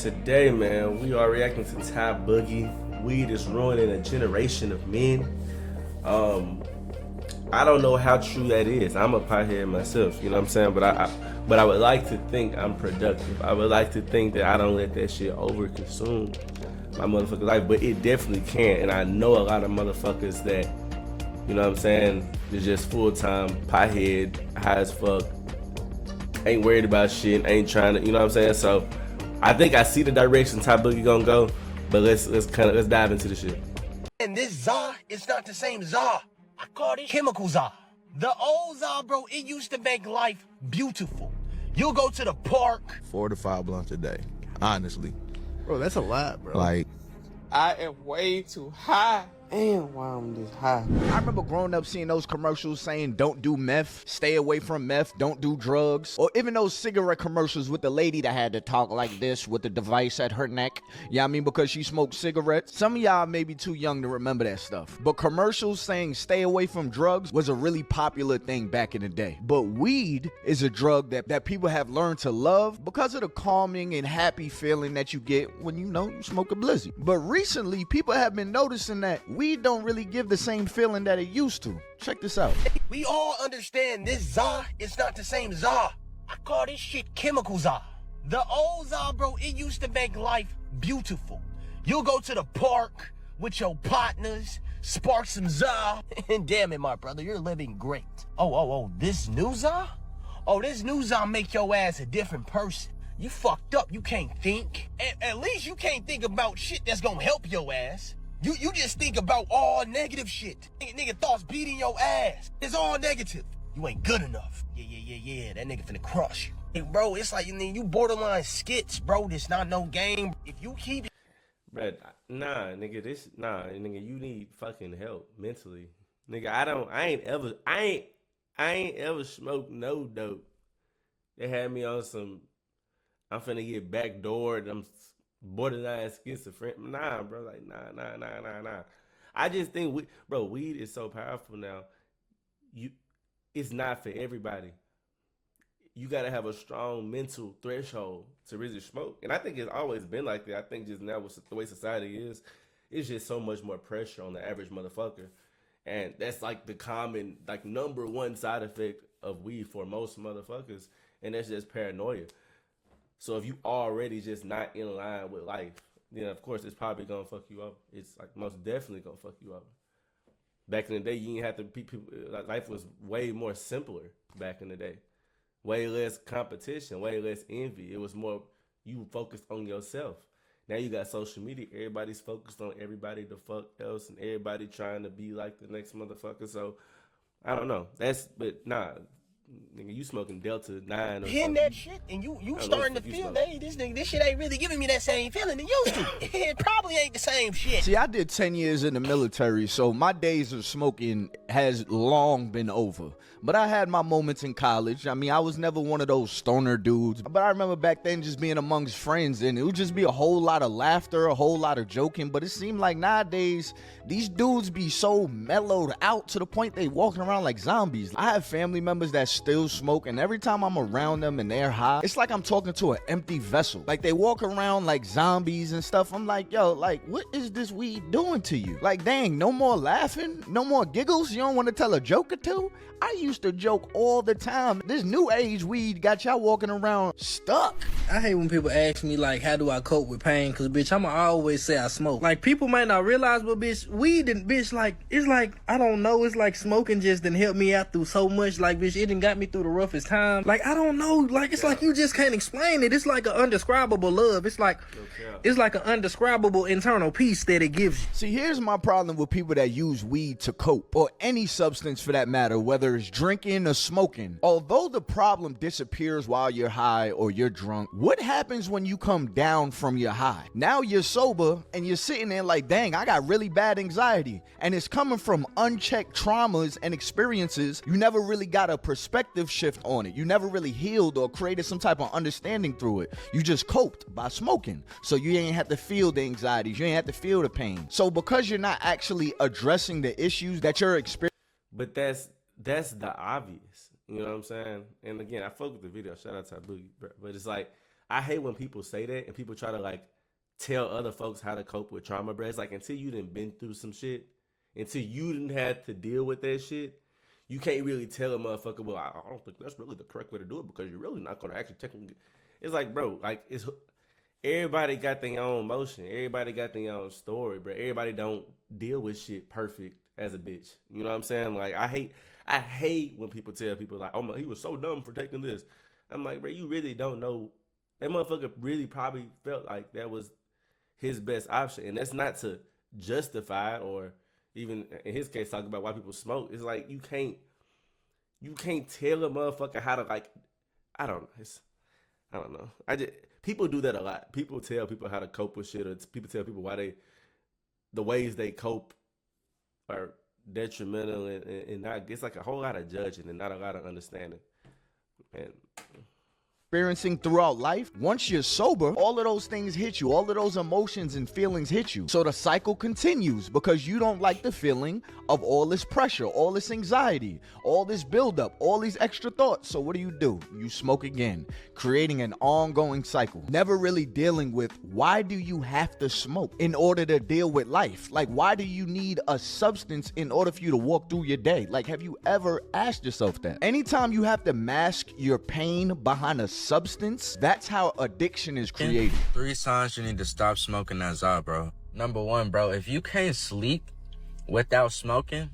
Today, man, we are reacting to Ty Boogie. Weed is ruining a generation of men. I don't know how true that is. I'm a pothead myself, you know what I'm saying? But I would like to think I'm productive. I would like to think that I don't let that shit overconsume my motherfucking life. But it definitely can, and I know a lot of motherfuckers that, you know what I'm saying, they're just full-time pothead, high as fuck, ain't worried about shit, ain't trying to, you know what I'm saying? So I think I see the direction Ty Boogie gonna go, but let's dive into the shit. And this Za is not the same Za. I call it chemical Za. The old Za, bro, it used to make life beautiful. You'll go to the park. 4 to 5 blunts a day, honestly. Bro, that's a lot, bro. Like, I am way too high. Damn, why I'm this high. I remember growing up seeing those commercials saying don't do meth, stay away from meth, don't do drugs. Or even those cigarette commercials with the lady that had to talk like this with the device at her neck. Yeah, I mean, because she smoked cigarettes. Some of y'all may be too young to remember that stuff. But commercials saying stay away from drugs was a really popular thing back in the day. But weed is a drug that people have learned to love because of the calming and happy feeling that you get when you smoke a blizzy. But recently, people have been noticing that weed don't really give the same feeling that it used to. Check this out. We all understand this Za is not the same Za. I call this shit chemical Za. The old Za, bro, it used to make life beautiful. You'll go to the park with your partners, spark some Za, and damn it, my brother, you're living great. Oh, this new Za? Oh, this new Za make your ass a different person. You fucked up, you can't think. At least you can't think about shit that's gonna help your ass. You just think about all negative shit. Nigga thoughts beating your ass. It's all negative. You ain't good enough. Yeah. That nigga finna crush you. Hey, bro, it's like you borderline skits, bro. This not no game. If you keep... But nigga, you need fucking help mentally. Nigga, I ain't ever smoked no dope. They had me on some, I'm finna get backdoored, I'm borderline schizophrenic. Nah, bro, like nah. I just think weed is so powerful now. It's not for everybody. You gotta have a strong mental threshold to really smoke. And I think it's always been like that. I think just now with the way society is, it's just so much more pressure on the average motherfucker. And that's like the common, like number one side effect of weed for most motherfuckers. And that's just paranoia. So if you already just not in line with life, then of course it's probably gonna fuck you up. It's like most definitely gonna fuck you up. Back in the day, you didn't have to people. Life was way more simpler back in the day. Way less competition, way less envy. It was more you focused on yourself. Now you got social media. Everybody's focused on everybody the fuck else, and everybody trying to be like the next motherfucker. So I don't know. Nigga, you smoking Delta 9 or Hitting something. that shit, and you starting to feel, hey, this shit ain't really giving me that same feeling it used to. It probably ain't the same shit. See, I did 10 years in the military, so my days of smoking has long been over. But I had my moments in college. I mean, I was never one of those stoner dudes. But I remember back then just being amongst friends, and it would just be a whole lot of laughter, a whole lot of joking. But it seemed like nowadays, these dudes be so mellowed out to the point they walking around like zombies. I have family members that still smoke, and every time I'm around them and they're high, it's like I'm talking to an empty vessel. Like they walk around like zombies and stuff. I'm like, yo, like, what is this weed doing to you? Like, dang, no more laughing, no more giggles. You don't want to tell a joke or two? I used to joke all the time. This new age weed got y'all walking around stuck. I hate when people ask me, like, how do I cope with pain? Because, bitch, I'ma always say I smoke. Like, people might not realize, but, bitch, weed and, bitch, like, it's like, I don't know, it's like smoking just didn't help me out through so much. Like, bitch, it done got me through the roughest time. Like, I don't know. Like, it's like you just can't explain it. It's like an undescribable love. It's like an undescribable internal peace that it gives you. See, here's my problem with people that use weed to cope, or any substance for that matter, whether it's drinking or smoking. Although the problem disappears while you're high or you're drunk, what happens when you come down from your high? Now you're sober and you're sitting there like, dang, I got really bad anxiety. And it's coming from unchecked traumas and experiences. You never really got a perspective shift on it. You never really healed or created some type of understanding through it. You just coped by smoking. So you ain't have to feel the anxieties. You ain't have to feel the pain. So because you're not actually addressing the issues that you're experiencing. But that's the obvious. You know what I'm saying? And again, I fuck with the video. Shout out to Boogie. But it's like, I hate when people say that and people try to like tell other folks how to cope with trauma, bro. It's like until you done been through some shit, until you didn't have to deal with that shit, you can't really tell a motherfucker, well, I don't think that's really the correct way to do it because you're really not gonna actually technically. It's like, bro, like it's everybody got their own motion, everybody got their own story, bro. Everybody don't deal with shit perfect as a bitch. You know what I'm saying? Like I hate when people tell people like, oh, he was so dumb for taking this. I'm like, bro, you really don't know. That motherfucker really probably felt like that was his best option. And that's not to justify or even in his case talk about why people smoke. It's like you can't tell a motherfucker how to like, I don't know. People do that a lot. People tell people how to cope with shit, or people tell people why the ways they cope are detrimental and not. It's like a whole lot of judging and not a lot of understanding. And experiencing throughout life, once you're sober, all of those things hit you, all of those emotions and feelings hit you. So the cycle continues because you don't like the feeling of all this pressure, all this anxiety, all this buildup, all these extra thoughts. So what do? You smoke again, creating an ongoing cycle. Never really dealing with why do you have to smoke in order to deal with life? Like, why do you need a substance in order for you to walk through your day? Like, have you ever asked yourself that? Anytime you have to mask your pain behind a substance, that's how addiction is created. 3 signs you need to stop smoking that Za, bro. Number 1, bro, if you can't sleep without smoking,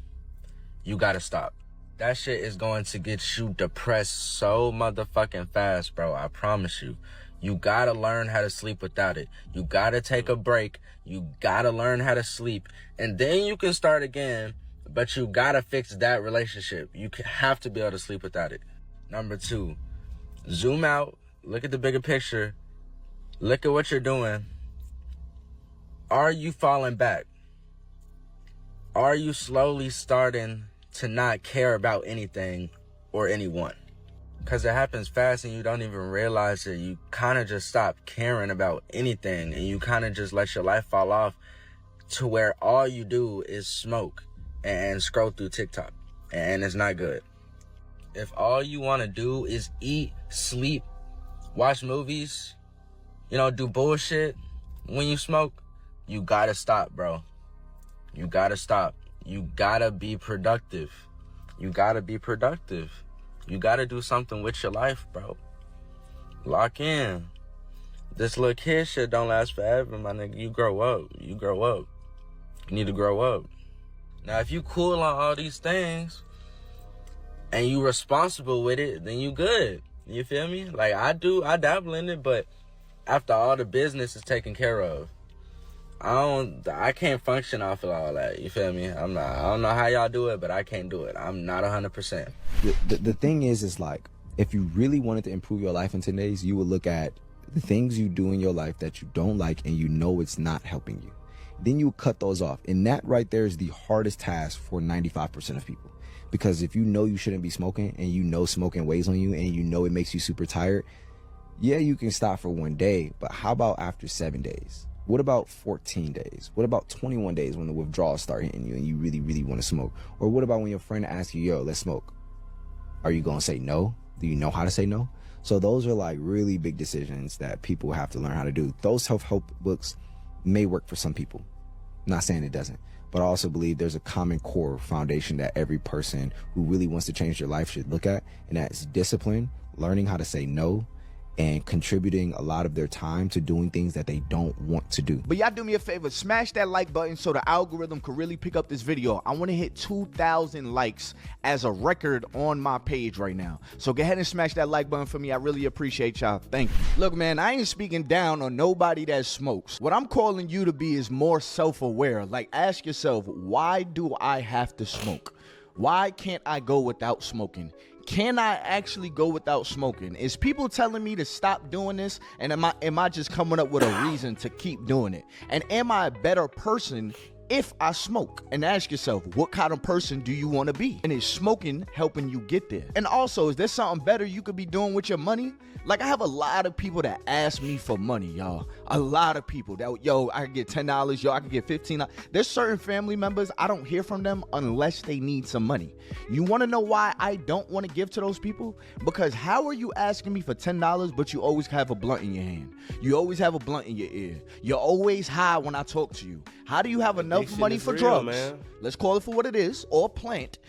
you gotta stop. That shit is going to get you depressed so motherfucking fast, bro. I promise you. You gotta learn how to sleep without it. You gotta take a break. You gotta learn how to sleep. And then you can start again, but you gotta fix that relationship. You have to be able to sleep without it. Number 2, zoom out, look at the bigger picture, look at what you're doing. Are you falling back? Are you slowly starting to not care about anything or anyone? Because it happens fast and you don't even realize it. You kind of just stop caring about anything and you kind of just let your life fall off to where all you do is smoke and scroll through TikTok, and it's not good. If all you want to do is eat, sleep, watch movies, do bullshit when you smoke, you gotta stop, bro. You gotta stop. You gotta be productive. You gotta be productive. You gotta do something with your life, bro. Lock in. This little kid shit don't last forever, my nigga. You grow up. You grow up. You need to grow up. Now, if you cool on all these things and you responsible with it, then you good. You feel me? Like I dabble in it, but after all the business is taken care of, I can't function off of all that. You feel me? I don't know how y'all do it, but I can't do it. I'm not 100%. The thing is like, if you really wanted to improve your life in today's, you would look at the things you do in your life that you don't like and you know it's not helping you. Then you cut those off. And that right there is the hardest task for 95% of people. Because if you know you shouldn't be smoking and you know smoking weighs on you and you know it makes you super tired, yeah, you can stop for 1 day, but how about after 7 days? What about 14 days? What about 21 days when the withdrawals start hitting you and you really, really want to smoke? Or what about when your friend asks you, yo, let's smoke? Are you going to say no? Do you know how to say no? So those are like really big decisions that people have to learn how to do. Those self-help books may work for some people. I'm not saying it doesn't, but I also believe there's a common core foundation that every person who really wants to change their life should look at, and that's discipline, learning how to say no, and contributing a lot of their time to doing things that they don't want to do. But y'all do me a favor, smash that like button so the algorithm could really pick up this video. I want to hit 2,000 likes as a record on my page right now. So go ahead and smash that like button for me. I really appreciate y'all. Thank you. Look, man, I ain't speaking down on nobody that smokes. What I'm calling you to be is more self-aware. Like, ask yourself, why do I have to smoke? Why can't I go without smoking? Can I actually go without smoking? Is people telling me to stop doing this? And am I just coming up with a reason to keep doing it? And am I a better person if I smoke? And ask yourself, what kind of person do you want to be? And is smoking helping you get there? And also, is there something better you could be doing with your money? Like, I have a lot of people that ask me for money, y'all. A lot of people that, yo, I can get $10, yo, I can get $15. There's certain family members, I don't hear from them unless they need some money. You want to know why I don't want to give to those people? Because how are you asking me for $10, but you always have a blunt in your hand? You always have a blunt in your ear. You're always high when I talk to you. How do you have enough Addiction money is for real, drugs? man. Let's call it for what it is, or plant,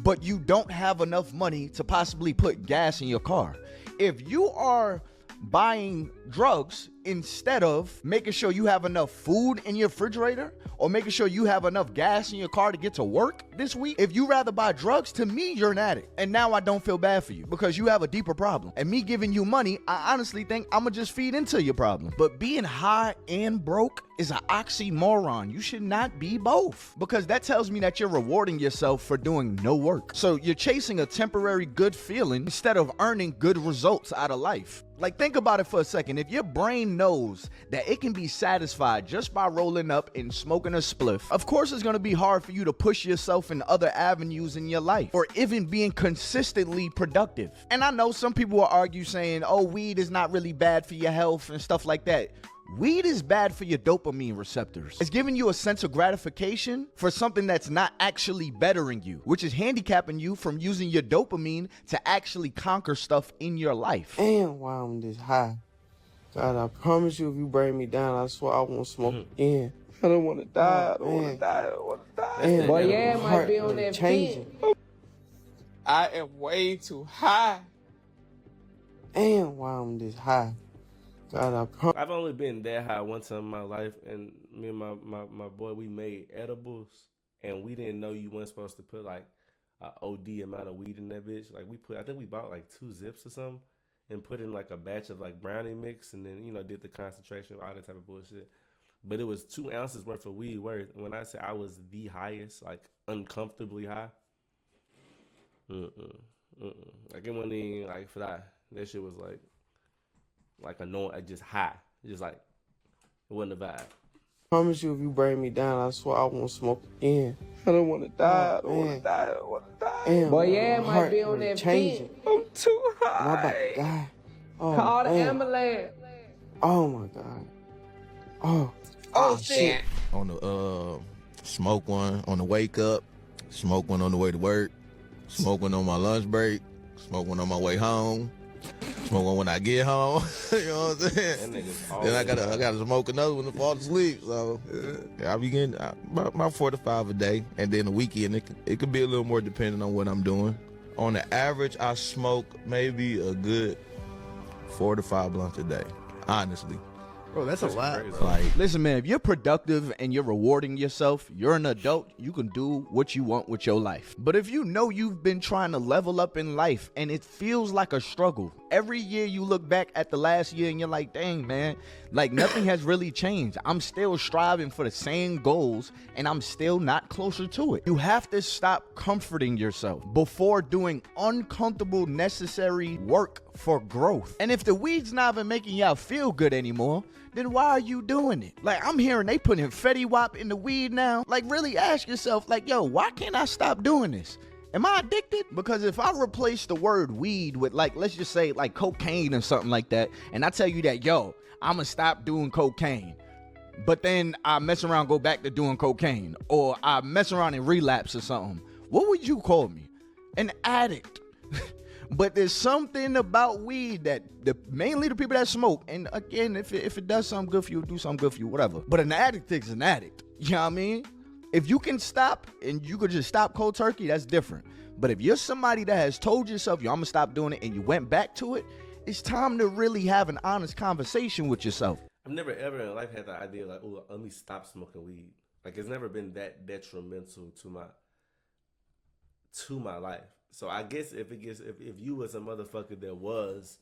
but you don't have enough money to possibly put gas in your car? If you are buying drugs instead of making sure you have enough food in your refrigerator or making sure you have enough gas in your car to get to work this week, if you rather buy drugs, to me, you're an addict. And now I don't feel bad for you because you have a deeper problem. And me giving you money, I honestly think I'm gonna just feed into your problem. But being high and broke is an oxymoron. You should not be both, because that tells me that you're rewarding yourself for doing no work. So you're chasing a temporary good feeling instead of earning good results out of life. Like, think about it for a second. If your brain knows that it can be satisfied just by rolling up and smoking a spliff, of course it's gonna be hard for you to push yourself in other avenues in your life or even being consistently productive. And I know some people will argue saying, oh, weed is not really bad for your health and stuff like that. Weed is bad for your dopamine receptors. It's giving you a sense of gratification for something that's not actually bettering you, which is handicapping you from using your dopamine to actually conquer stuff in your life. And why I'm this high. God, I promise you, if you bring me down, I swear I won't smoke again. I don't want to die. I don't want to die. I don't want to die. Man, Boy, yeah, it might be on that changing. I am way too high. And why I'm this high. God, I promise. I've only been that high one time in my life, and me and my boy, we made edibles, and we didn't know you weren't supposed to put like an OD amount of weed in that bitch. Like, I think we bought like 2 zips or something, and put in like a batch of like brownie mix, and then did the concentration, all that type of bullshit. But it was 2 ounces worth of weed worth. When I say I was the highest, like uncomfortably high, like it wasn't even like for that. That shit was like annoying, just high, just like it wasn't a vibe. Promise you, if you bring me down, I swear I won't smoke again. I don't want to die. I don't want to die. I don't want to die. And Boy, yeah, it my might heart be on really that changing. I'm too high. I'm about to die. Oh, Call the man. ambulance. Oh my God. Oh shit. On the smoke one on the wake up, smoke one on the way to work, smoke one on my lunch break, smoke one on my way home, smoke one when I get home. You know what I'm saying? Then I gotta smoke another one to fall asleep. So yeah, I be getting about 4 to 5 a day, and then the weekend it could be a little more depending on what I'm doing. On the average, I smoke maybe a good 4 to 5 blunts a day, honestly. Bro, that's a lot. crazy. Like, listen, man, if you're productive and you're rewarding yourself, you're an adult, you can do what you want with your life. But if you know you've been trying to level up in life and it feels like a struggle, every year you look back at the last year and you're like, dang, man, like nothing has really changed. I'm still striving for the same goals and I'm still not closer to it. You have to stop comforting yourself before doing uncomfortable, necessary work for growth. And if the weed's not even making y'all feel good anymore, then why are you doing it? Like, I'm hearing they putting Fetty Wap in the weed now. Like, really ask yourself, like, yo, why can't I stop doing this? Am I addicted? Because if I replace the word weed with, like, let's just say like cocaine or something like that, and I tell you that, yo, I'm gonna stop doing cocaine, but then I mess around, go back to doing cocaine, or I mess around and relapse or something, what would you call me? An addict. But there's something about weed that mainly the people that smoke, and again, if it does something good for you, do something good for you, whatever. But an addict is an addict. You know what I mean? If you can stop and you could just stop cold turkey, that's different. But if you're somebody that has told yourself, yo, I'm gonna stop doing it, and you went back to it, it's time to really have an honest conversation with yourself. I've never ever in life had the idea like, oh, let me stop smoking weed. Like, it's never been that detrimental to my life. So I guess if you was a motherfucker that was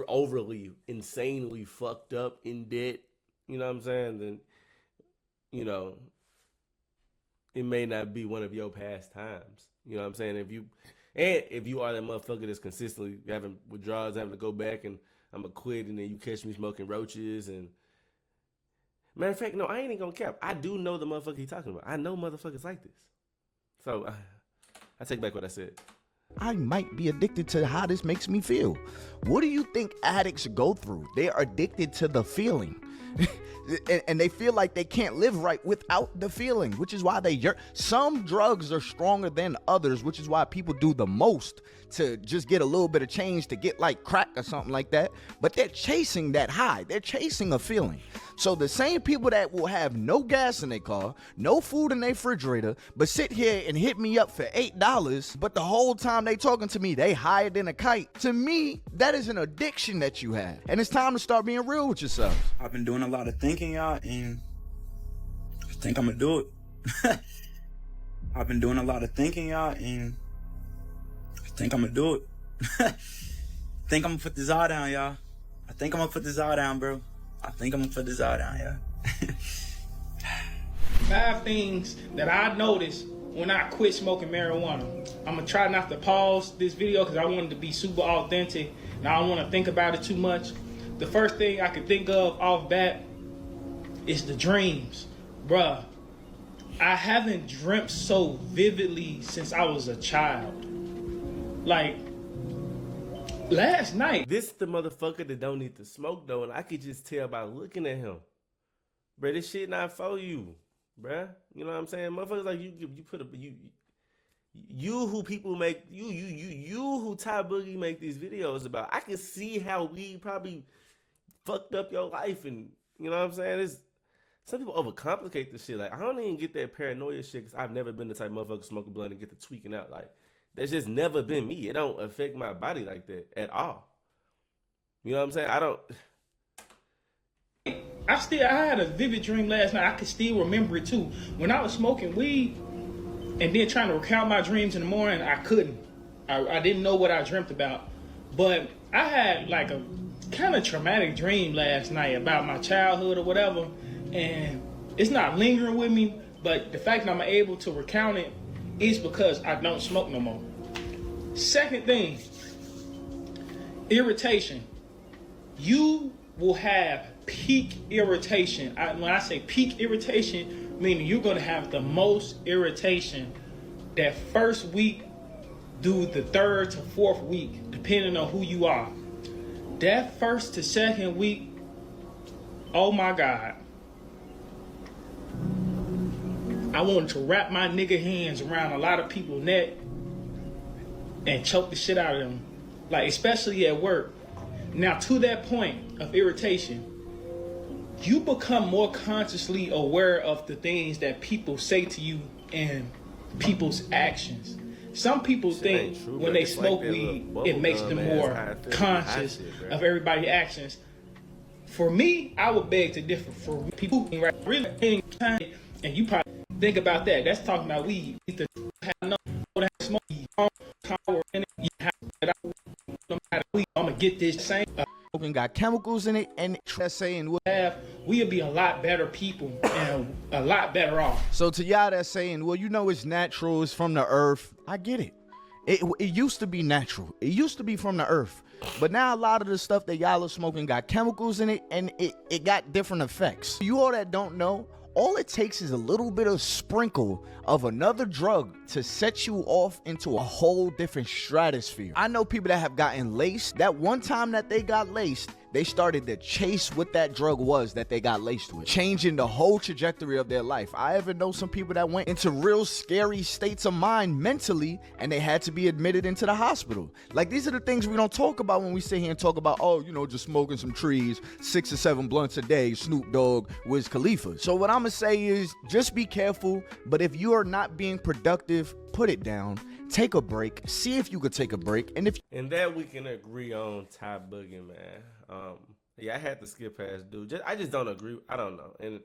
overly, insanely fucked up in debt, you know what I'm saying, then, it may not be one of your past times. You know what I'm saying? If you are that motherfucker that's consistently having withdrawals, having to go back and I'm gonna quit, and then you catch me smoking roaches and Matter of fact, no, I ain't even gonna cap. I do know the motherfucker he talking about. I know motherfuckers like this. So I take back what I said. I might be addicted to how this makes me feel. What do you think addicts go through? They are addicted to the feeling. And they feel like they can't live right without the feeling, which is why some drugs are stronger than others, which is why people do the most to just get a little bit of change, to get like crack or something like that. But they're chasing that high. They're chasing a feeling. So the same people that will have no gas in their car, no food in their refrigerator, but sit here and hit me up for $8, but the whole time they talking to me, they higher than a kite. To me, that is an addiction that you have. And it's time to start being real with yourselves. I've been doing a lot of thinking, y'all, and I think I'm gonna do it. I've been doing a lot of thinking, y'all, and I think I'm gonna do it. I think I'm gonna put the ZA down, y'all. I think I'm gonna put the ZA down, bro. I think I'm gonna put the ZA down, y'all. 5 things that I noticed when I quit smoking marijuana. I'm gonna try not to pause this video because I want it to be super authentic and I don't want to think about it too much. The first thing I could think of off bat is the dreams. Bruh, I haven't dreamt so vividly since I was a child. Like, last night. This the motherfucker that don't need to smoke though, and I could just tell by looking at him. Bruh, this shit not for you, bruh. You know what I'm saying? Motherfuckers like you put a you who people make you who Ty Boogie make these videos about. I can see how we probably fucked up your life, and you know what I'm saying? Some people overcomplicate this shit. Like, I don't even get that paranoia shit because I've never been the type of motherfucker smoke a blunt and get to tweaking out. Like, that's just never been me. It don't affect my body like that at all. You know what I'm saying? I had a vivid dream last night. I can still remember it too. When I was smoking weed and then trying to recount my dreams in the morning, I couldn't. I didn't know what I dreamt about. But I had like a kind of traumatic dream last night about my childhood or whatever. And it's not lingering with me, but the fact that I'm able to recount it is because I don't smoke no more. Second thing, irritation. You will have peak irritation. When I say peak irritation, meaning you're going to have the most irritation that first week through the 3rd to 4th week, depending on who you are. That 1st to 2nd week, oh my God. I wanted to wrap my nigga hands around a lot of people's neck and choke the shit out of them. Like, especially at work. Now, to that point of irritation, you become more consciously aware of the things that people say to you and people's actions. Some people think when they smoke weed, it makes them more conscious of everybody's actions. For me, I would beg to differ. For people who really and you probably think about that. That's talking about weed. You have no smoke. Power in it. You have no matter what. I'm gonna get this same. Smoking got chemicals in it, and that's saying we'll be a lot better people and a lot better off. So to y'all that's saying, well, you know it's natural, it's from the earth. I get it. It used to be natural. It used to be from the earth. But now a lot of the stuff that y'all are smoking got chemicals in it, and it got different effects. You all that don't know, all it takes is a little bit of sprinkle of another drug to set you off into a whole different stratosphere. I know people that have gotten laced. That one time that they got laced, they started to chase what that drug was that they got laced with, changing the whole trajectory of their life. I even know some people that went into real scary states of mind mentally, and they had to be admitted into the hospital. Like, these are the things we don't talk about when we sit here and talk about, oh, you know, just smoking some trees, 6 or 7 blunts a day, Snoop Dogg, Wiz Khalifa. So what I'm gonna say is, just be careful, but if you are not being productive, put it down. Take a break. See if you could take a break. And that we can agree on Ty Boogie, man. Yeah, I had to skip past dude. I just don't agree. I don't know. And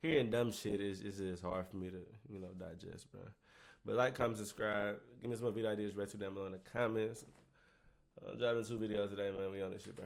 hearing dumb shit is hard for me to, digest, bro. But like, comment, subscribe. Give me some more video ideas right down below in the comments. Dropping 2 videos today, man. We on this shit, bro.